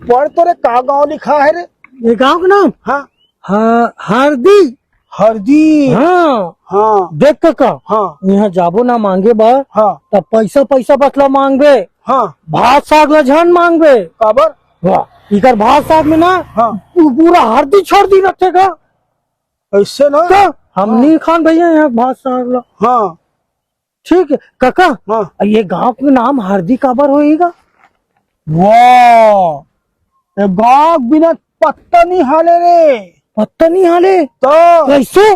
पढ़ तो रे, का गाँव लिखा है रे? ये गांव का नाम हाँ हरदी। हरदी। हाँ हाँ देख काका, हाँ यहाँ जाबो ना मांगे बा हाँ तब पैसा पैसा बतला मांगबे, हाँ। भात साग ला झन मांगबे। काबर? वाह, इकर भात साग में ना हाँ पूरा हरदी छोड़ दी रखेगा। ऐसे ना। क्या हम नहीं खान भैया यहाँ भात साग ला। हाँ ठीक है काका, हाँ। ये गांव का नाम हरदी काबर होएगा? वाह, ये गाँव बिना पत्ता नहीं हाले रे। पत्ता नहीं हाले तो कैसे?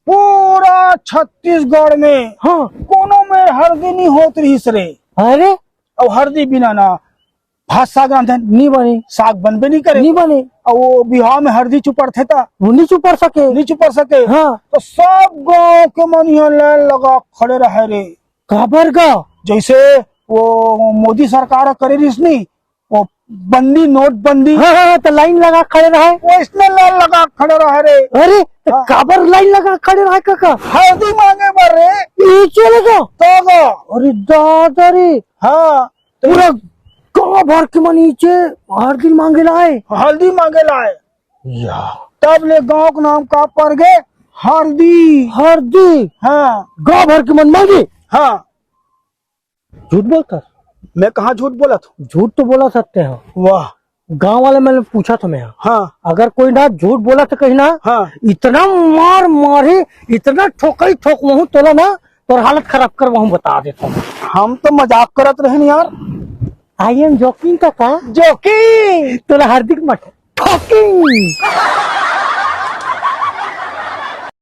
पूरा छत्तीसगढ़ में हाँ कोनो में हरदी नहीं होत रही रे। अरे अब हरदी बिना ना भात साग रांधन, नहीं बने, साग बनबे नहीं करे। नहीं बने, और वो बिहार में हरदी चुपड़थे था, वो नहीं चुपर सके। नहीं चुपड़ सके। हाँ तो सब गांव के मन यहाँ लाइन लगा खड़े रहे रे। काबर का? जैसे वो मोदी सरकार करे रिसनी, वो बंदी नोट बंदी, हाँ हाँ तो लाइन लगा खड़े रहे। वो इसने लाइन लगा खड़े रहे रे। अरे तो हाँ। काबर लाइन लगा खड़े रहे काका? हरदी मांगे बर रे। नीचे लगा। तो गो। अरे दादा रे, हाँ तो पूरा गाँव भर के मन नीचे हरदी मांगे लाए। हल्दी मांगे लाए, या तब ले गांव का नाम का पड़ गए हरदी। हरदी हाँ गाँव भर के मन मांगे। हाँ। झूठ बोलता? मैं कहाँ झूठ बोला था? झूठ तो बोला सकते हैं। वाह। गांव वाले मैंने पूछा था मैं, हाँ अगर कोई ना झूठ बोला तो कहीं ना हाँ। इतना मार मारे, इतना ठोकई ठोक वहूं तोला ना तो हालत खराब कर वहूं बता देता हूँ। हम तो मजाक करत रहे यार। आई एम जोकिंग काका, जोकिंग। तोला हार्दिक मत ठोकिंग।